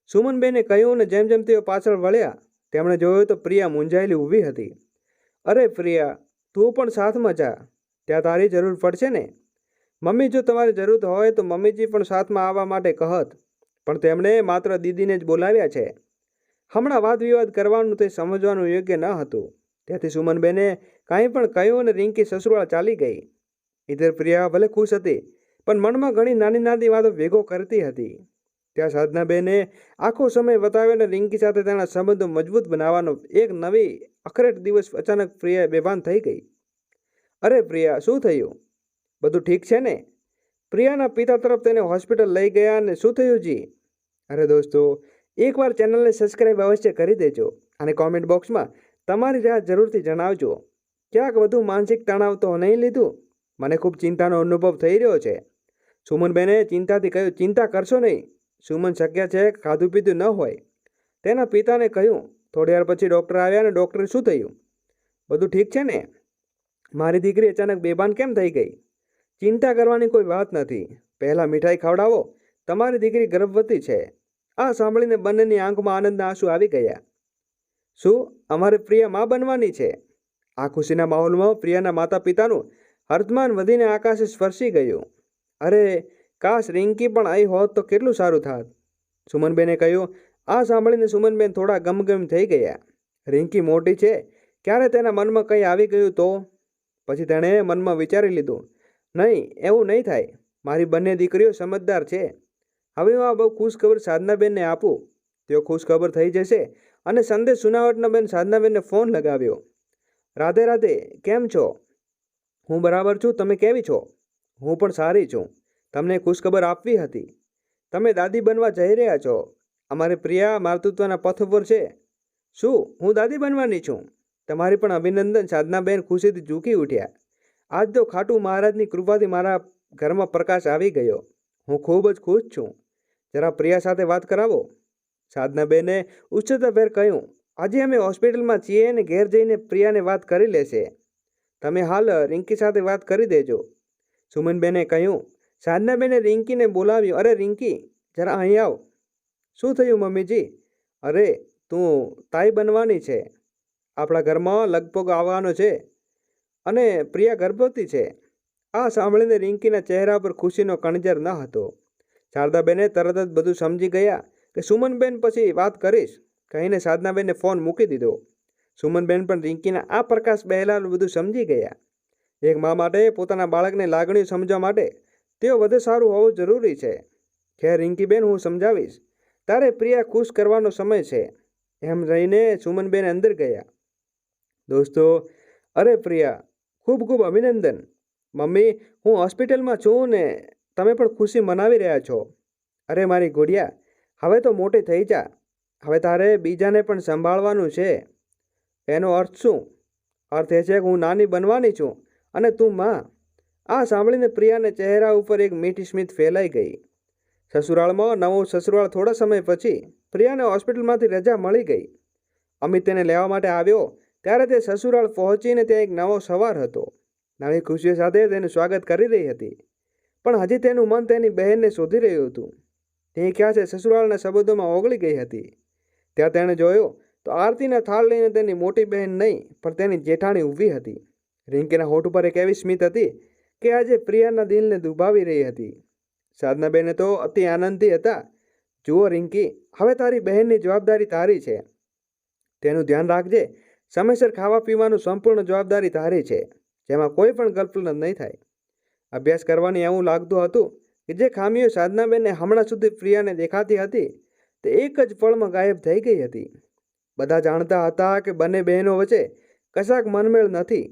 Speaker 1: સુમનબેને કહ્યું ને જેમ જેમ તેઓ પાછળ વળ્યા તેમણે જોયું તો પ્રિયા મૂંઝાયેલી ઊભી હતી. અરે પ્રિયા, તું પણ સાથમાં જા. ત્યાં તારી જરૂર પડશે ને. મમ્મી, જો તમારી જરૂર હોય તો મમ્મીજી પણ સાથમાં આવવા માટે કહત, પણ તેમણે માત્ર દીદીને જ બોલાવ્યા છે. હમણાં વાદ વિવાદ કરવાનું તે સમજવાનું યોગ્ય ન હતું. તેથી સુમનબેને કાંઈ પણ કહ્યું અને રિંકી સસુરાલ ચાલી ગઈ. ઇધર પ્રિયા ભલે ખુશ હતી, પણ મનમાં ઘણી નાની નાની વાતો ભેગો કરતી હતી. ત્યાં સાધનાબેને આખો સમય બતાવ્યો અને રિંકી સાથે તેના સંબંધો મજબૂત બનાવવાનો એક નવી અખરેટ દિવસ અચાનક પ્રિયા બેભાન થઈ ગઈ. અરે પ્રિયા, શું થયું? બધું ઠીક છે ને? પ્રિયાના પિતા તરફ તેને હોસ્પિટલ લઈ ગયા. અને શું થયું જી? અરે દોસ્તો, એકવાર ચેનલને સબસ્ક્રાઈબ અવશ્ય કરી દેજો અને કોમેન્ટ બોક્સમાં તમારી રાહ જરૂરથી જણાવજો. ક્યાંક વધુ માનસિક તણાવ તો નહીં લીધું? મને ખૂબ ચિંતાનો અનુભવ થઈ રહ્યો છે. સુમનબેને ચિંતાથી કહ્યું. ચિંતા કરશો નહીં. સુમન શક્ય છે ખાધું પીધું ન હોય. તેના પિતાને કહ્યું. થોડી વાર પછી ડૉક્ટર આવ્યા અને ડૉક્ટરે શું થયું? બધું ઠીક છે ને? મારી દીકરી અચાનક બેભાન કેમ થઈ ગઈ? ચિંતા કરવાની કોઈ વાત નથી. પહેલાં મીઠાઈ ખવડાવો. તમારી દીકરી ગર્ભવતી છે. આ સાંભળીને બંનેની આંખમાં આનંદના આંસુ આવી ગયા. શું અમારે પ્રિયા મા બનવાની છે? આ ખુશીના માહોલમાં પ્રિયાના માતા પિતાનું હર્ષમાન વધીને આકાશે સ્પર્શી ગયું. અરે કાશ રિંકી પણ અહીં હોત તો કેટલું સારું થાત, સુમનબેને કહ્યું. આ સાંભળીને સુમનબેન થોડા ગમગમ થઈ ગયા. રિંકી મોટી છે, ક્યારે તેના મનમાં કંઈ આવી ગયું તો? પછી તેણે મનમાં વિચારી લીધું, નહીં, એવું નહીં થાય. મારી બંને દીકરીઓ સમજદાર છે. હવે હું આ બહુ ખુશખબર સાધનાબેનને આપું. તેઓ ખુશખબર થઈ જશે. અને સંદેશ સુનાવટના બેન સાધનાબેનને ફોન લગાવ્યો. રાધે રાધે, કેમ છો? હું બરાબર છું, તમે કેવી છો? હું પણ સારી છું. તમને ખુશખબર આપવી હતી. તમે દાદી બનવા જઈ રહ્યા છો. અમારી પ્રિયા માતૃત્વના પથ ઉપર છે. શું હું દાદી બનવાની છું? તમારી પણ અભિનંદન, સાધનાબેન ખુશીથી ઝૂકી ઉઠ્યા. આજ તો ખાટુ મહારાજની કૃપાથી મારા ઘરમાં પ્રકાશ આવી ગયો. હું ખૂબ જ ખુશ છું. જરા પ્રિયા સાથે વાત કરાવો, સાધનાબેને ઉચ્ચતાભેર કહ્યું. આજે અમે હોસ્પિટલમાં છીએ અને ઘેર જઈને પ્રિયાને વાત કરી લેશે. તમે હાલ રિંકી સાથે વાત કરી દેજો, સુમનબેને કહ્યું. સાધનાબેને રિંકીને બોલાવ્યું. અરે રિંકી, જરા અહીં આવ. શું થયું મમ્મીજી? અરે તું તાઈ બનવાની છે. આપણા ઘરમાં લગભગ આવવાનો છે અને પ્રિયા ગર્ભવતી છે. આ સાંભળીને રિંકીના ચહેરા પર ખુશીનો કણજર ન હતો. શારદાબેને તરત જ બધું સમજી ગયા કે સુમનબેન પછી વાત કરીશ કહીને સાધનાબેનને ફોન મૂકી દીધો. સુમનબેન પણ રિંકીના આ પ્રકાશ બહેલાનું બધું સમજી ગયા. એક મા માટે પોતાના બાળકને લાગણીઓ સમજવા માટે તેઓ વધુ સારું હોવું જરૂરી છે. ખેર રિંકીબેન, હું સમજાવીશ. તારે પ્રિયા ખુશ કરવાનો સમય છે. એમ રહીને સુમનબેન અંદર ગયા. દોસ્તો, અરે પ્રિયા, ખૂબ ખૂબ અભિનંદન. મમ્મી, હું હોસ્પિટલમાં છું ને તમે પણ ખુશી મનાવી રહ્યા છો. અરે મારી ગુડિયા, હવે તો મોટી થઈ જા. હવે તારે બીજાને પણ સંભાળવાનું છે. એનો અર્થ શું? અર્થ એ છે કે હું નાની બનવાની છું અને તું માં. આ સાંભળીને પ્રિયાને ચહેરા ઉપર એક મીઠી સ્મિત ફેલાઈ ગઈ. સસુરાળમાં નવો સસુરાળ. થોડા સમય પછી પ્રિયાને હોસ્પિટલમાંથી રજા મળી ગઈ. અમિત તેને લેવા માટે આવ્યો ત્યારે તે સસુરાળ પહોંચીને ત્યાં એક નવો સવાર હતો. નવી ખુશીઓ સાથે તેનું સ્વાગત કરી રહી હતી. પણ હજી તેનું મન તેની બહેનને શોધી રહ્યું હતું. તે ક્યાં છે સસુરાળના શબ્દોમાં ઓગળી ગઈ હતી. ત્યાં તેણે જોયો તો આરતીના થાળ લઈને તેની મોટી બહેન નહીં પણ તેની જેઠાણી ઊભી હતી. રિંકીના હોઠ ઉપર એક એવી સ્મિત હતી કે આજે પ્રિયાના દિલને દુભાવી રહી હતી. સાધનાબેને તો અતિ આનંદથી હતા. જુઓ રિંકી, હવે તારી બહેનની જવાબદારી તારી છે. તેનું ધ્યાન રાખજે. સમયસર ખાવા પીવાનું સંપૂર્ણ જવાબદારી તારી છે, જેમાં કોઈ પણ ગલફન નહીં થાય. અભ્યાસ કરવાની એવું લાગતું હતું કે જે ખામીઓ સાધનાબેનને હમણાં સુધી પ્રિયાને દેખાતી હતી તે એક જ પળમાં ગાયબ થઈ ગઈ હતી. બધા જાણતા હતા કે બંને બહેનો વચ્ચે કશાક મનમેળ નથી,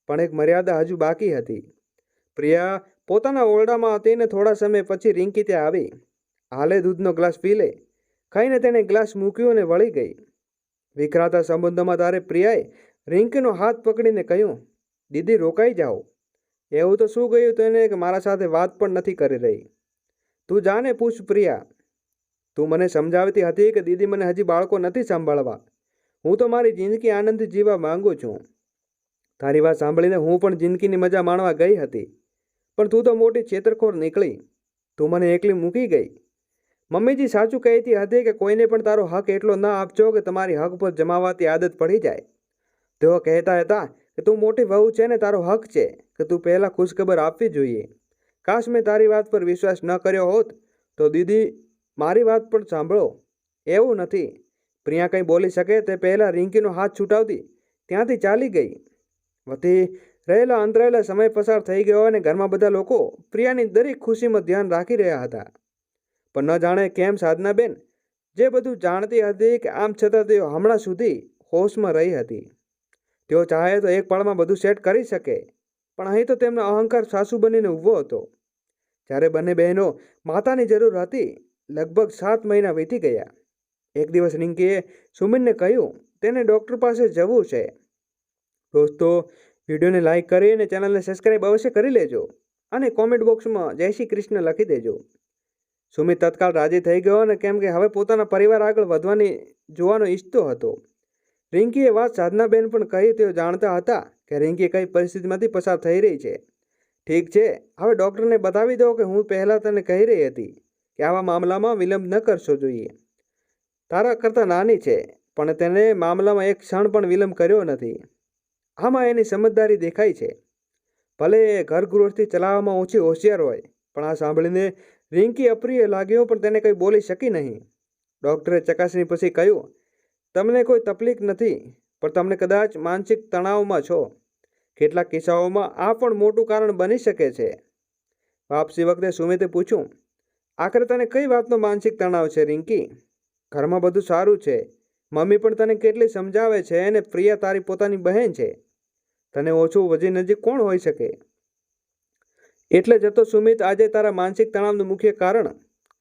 Speaker 1: પણ એક મર્યાદા હજુ બાકી હતી. પ્રિયા પોતાના ઓરડામાં હતી ને થોડા સમય પછી રિંકી ત્યાં આવી. હાલે દૂધનો ગ્લાસ પી લે ખાઈને તેણે ગ્લાસ મૂક્યો અને વળી ગઈ. વિખરાતા સંબંધોમાં તારે પ્રિયાએ રિંકીનો હાથ પકડીને કહ્યું, દીદી રોકાઈ જાઓ. એવું તો શું ગયું તેને કે મારા સાથે વાત પણ નથી કરી રહી? તું જાને પૂછ પ્રિયા. તું મને સમજાવતી હતી કે દીદી મને હજી બાળકો નથી સંભાળવા. હું તો મારી જિંદગી આનંદથી જીવવા માંગુ છું. તારી વાત સાંભળીને હું પણ જિંદગીની મજા માણવા ગઈ હતી, પણ તું તો મોટી છેતરખોર નીકળી. તું મને એકલી મૂકી ગઈ. મમ્મીજી સાચું કહેતી હતી કે કોઈને પણ તારો હક એટલો ન આપજો કે તમારી હક પર જમાવાતી આદત પડી જાય. તેઓ કહેતા હતા કે તું મોટી વહુ છે ને તારો હક છે કે તું પહેલાં ખુશખબર આપવી જોઈએ. કાશ મેં તારી વાત પર વિશ્વાસ ન કર્યો હોત. તો દીદી, મારી વાત પણ સાંભળો. એવું નથી. પ્રિયા કંઈ બોલી શકે તે પહેલાં રિંકીનો હાથ છૂટાવતી ત્યાંથી ચાલી ગઈ. વધી રહેલા અંતરાયેલા સમય પસાર થઈ ગયો અને ઘરમાં બધા લોકો પ્રિયાની દરેક ખુશીમાં ધ્યાન રાખી રહ્યા હતા. પણ ન જાણે કેમ સાધનાબેન જે બધું જાણતી હતી કે આમ છતાં તેઓ હમણાં સુધી હોશમાં રહી હતી. તેઓ ચાહે તો એક પળમાં બધું સેટ કરી શકે, પણ અહીં તો તેમનો અહંકાર સાસુ બનીને ઊભો હતો. જ્યારે બંને બહેનો માતાની જરૂર હતી. લગભગ 7 મહિના વીતી ગયા. એક દિવસ રિંકીએ સુમિનને કહ્યું તેને ડૉક્ટર પાસે જવું છે. દોસ્તો, વિડીયોને લાઇક કરી અને ચેનલને સબસ્ક્રાઈબ અવશ્ય કરી લેજો અને કોમેન્ટ બોક્સમાં જય શ્રી કૃષ્ણ લખી દેજો. સુમિત તત્કાળ રાજી થઈ ગયો અને કેમ કે હવે પોતાના પરિવાર આગળ વધવાની જોવાનો ઈચ્છતો હતો. રિંકીએ વાત સાધનાબેન પણ કહી. તેઓ જાણતા હતા કે રિંકી કઈ પરિસ્થિતિમાંથી પસાર થઈ રહી છે. ઠીક છે, હવે ડૉક્ટરને બતાવી દો કે હું પહેલાં તને કહી રહી હતી કે આવા મામલામાં વિલંબ ન કરશો જોઈએ. તારા કરતાં નાની છે, પણ તેને મામલામાં એક ક્ષણ પણ વિલંબ કર્યો નથી. આમાં એની સમજદારી દેખાય છે. ભલે એ ઘર ગૃહસ્થી ચલાવવામાં ઓછી હોશિયાર હોય, પણ આ સાંભળીને રિંકી અપ્રિય લાગ્યો, પણ તેને કંઈ બોલી શકી નહીં. ડૉક્ટરે ચકાસણી પછી કહ્યું, તમને કોઈ તકલીફ નથી, પણ તમને કદાચ માનસિક તણાવમાં છો. કેટલાક કિસ્સાઓમાં આ પણ મોટું કારણ બની શકે છે. વાપસી વખતે સુમિતે પૂછ્યું, આખરે તને કઈ વાતનો માનસિક તણાવ છે રિંકી? ઘરમાં બધું સારું છે, મમ્મી પણ તને કેટલી સમજાવે છે, અને પ્રિયા તારી પોતાની બહેન છે. તને ઓછું વજન નજીક કોણ હોઈ શકે? એટલે જ તો સુમિત, આજે તારા માનસિક તણાવનું મુખ્ય કારણ.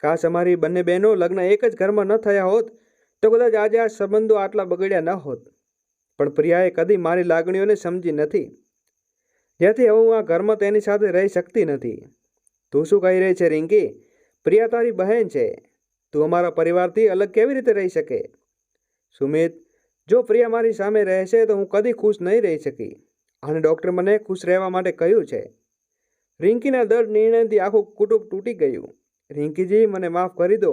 Speaker 1: કાશ અમારી બંને બહેનો લગ્ન એક જ ઘરમાં ન થયા હોત તો કદાચ આજે આ સંબંધો આટલા બગડ્યા ન હોત. પણ પ્રિયાએ કદી મારી લાગણીઓને સમજી નથી, જેથી હવે હું આ ઘરમાં તેની સાથે રહી શકતી નથી. તું શું કહી રહી છે રિંકી? પ્રિયા તારી બહેન છે, તું અમારા પરિવારથી અલગ કેવી રીતે રહી શકે? સુમિત, જો પ્રિયા મારી સામે રહેશે તો હું કદી ખુશ નહીં રહી શકી, અને ડૉક્ટરે મને ખુશ રહેવા માટે કહ્યું છે. રિંકીના દૃઢ નિર્ણયથી આખું કુટુંબ તૂટી ગયું. રિંકીજી, મને માફ કરી દો,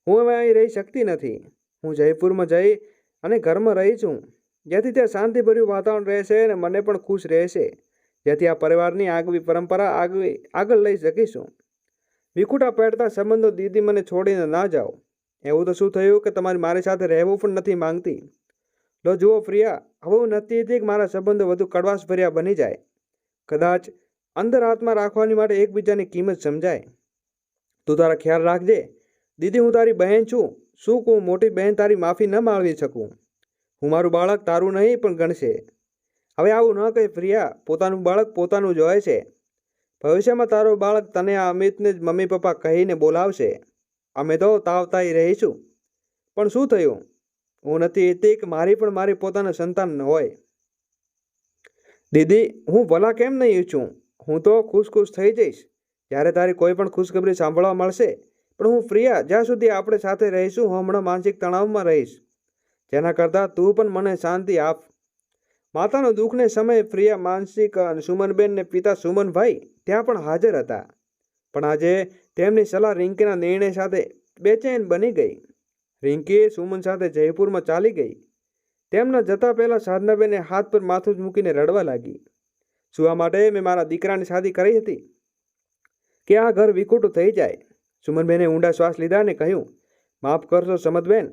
Speaker 1: હું હવે અહીં રહી શકતી નથી. હું જયપુરમાં જઈ અને ઘરમાં રહી છું, જેથી ત્યાં શાંતિભર્યું વાતાવરણ રહેશે અને મને પણ ખુશ રહેશે, જેથી આ પરિવારની આગવી પરંપરા આગળ લઈ શકીશું. વિખૂટા પડતા સંબંધો, દીદી મને છોડીને ના જાઓ. એવું તો શું થયું કે તમારી મારી સાથે રહેવું પણ નથી માંગતી? લો જુઓ પ્રિયા, હવે હું નથી ઈચ્છતી કે મારા સંબંધો વધુ કડવાશ ભર્યા બની જાય. કદાચ અંદર હાથમાં રાખવાની માટે એકબીજાની કિંમત સમજાય. તું તારા ખ્યાલ રાખજે. દીદી, હું તારી બહેન છું. શું કહું, મોટી બહેન તારી માફી ન માગી શકું? હું મારું બાળક તારું નહીં પણ ગણશે. હવે આવું ન કહે પ્રિયા, પોતાનું બાળક પોતાનું જ હોય છે. ભવિષ્યમાં તારો બાળક તને આ અમિતને જ મમ્મી પપ્પા કહીને બોલાવશે. અમે તો તાવતાઈ રહીશું. પણ શું થયું? હું નથી ઈચ્છતી કે મારી પણ મારી પોતાના સંતાન હોય. દીદી, હું ભલા કેમ નહીં ઈચ્છું? હું તો ખુશ થઈ જઈશ જ્યારે તારી કોઈ પણ ખુશખબરી સાંભળવા મળશે. પણ હું પ્રિયા, જ્યાં સુધી આપણે સાથે રહીશું હું હમણાં માનસિક તણાવમાં રહીશ. જેના કરતાં તું પણ મને શાંતિ આપ. માતાનો દુઃખને સમયે પ્રિયા માનસિક અને સુમનબેન ને પિતા સુમનભાઈ ત્યાં પણ હાજર હતા. પણ આજે તેમની સલાહ રિંકીના નિર્ણય સાથે બેચેન બની ગઈ. રિંકી સુમન સાથે જયપુરમાં ચાલી ગઈ. તેમના જતા પહેલાં સાધનાબેને હાથ પર માથું જ મૂકીને રડવા લાગી. શું આ માટે મેં મારા દીકરાની શાદી કરી હતી કે આ ઘર વિખૂટું થઈ જાય? સુમનબેને ઊંડા શ્વાસ લીધા અને કહ્યું, માફ કરશો સમદબેન,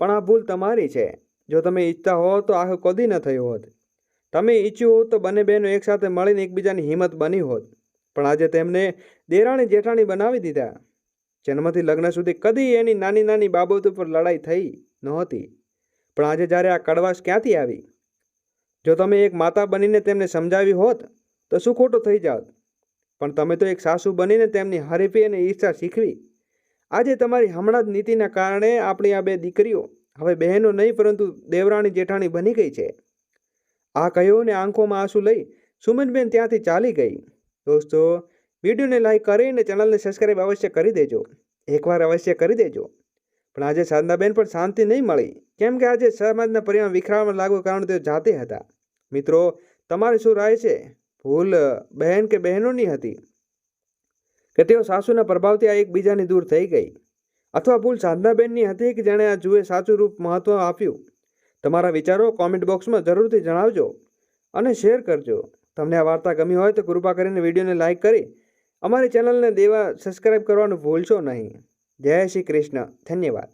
Speaker 1: પણ આ ભૂલ તમારી છે. જો તમે ઈચ્છતા હો તો આ કદી ન થયું હોત. તમે ઈચ્છ્યું હોત તો બંને બહેનો એકસાથે મળીને એકબીજાની હિંમત બની હોત. પણ આજે તેમને દેરાણી જેઠાણી બનાવી દીધા. જન્મથી લગ્ન સુધી કદી એની નાની નાની બાબતો પર લડાઈ થઈ નહોતી, પણ આજે જ્યારે આ કડવાશ ક્યાંથી આવી? જો તમે એક માતા બનીને તેમને સમજાવી હોત તો શું ખોટું થઈ જાત? પણ તમે તો એક સાસુ બનીને તેમની હરીફી અને ઈર્ષા શીખવી. આજે તમારી હમણાં જ નીતિના કારણે આપણી આ બે દીકરીઓ હવે બહેનો નહીં પરંતુ દેવરાણી જેઠાણી બની ગઈ છે. આ કહ્યું ને આંખોમાં આંસુ લઈ સુમનબેન ત્યાંથી ચાલી ગઈ. દોસ્તો, વિડીયોને લાઈક કરીને ચેનલને સબસ્ક્રાઈબ અવશ્ય કરી દેજો. એકવાર અવશ્ય કરી દેજો. પણ આજે સાધનાબેન પણ શાંતિ નહીં મળી, કેમ કે આજે સમાજના પરિણામ વિખરાવવા લાગુ કારણ તેઓ જાતે હતા. મિત્રો, તમારી શું રાય છે? ભૂલ બહેન કે બહેનોની હતી, કે તેઓ સાસુના પ્રભાવથી આ એકબીજાની દૂર થઈ ગઈ? અથવા ભૂલ સાધનાબેનની હતી કે જેણે આ જુએ સાચું રૂપ મહત્વ આપ્યું? તમારા વિચારો કોમેન્ટ બોક્સમાં જરૂરથી જણાવજો અને શેર કરજો. તમને આ વાર્તા ગમી હોય તો કૃપા કરીને વિડીયોને લાઈક કરી અમારી ચેનલને સબસ્ક્રાઈબ કરવાનું ભૂલશો નહીં. જય શ્રી કૃષ્ણ. ધન્યવાદ.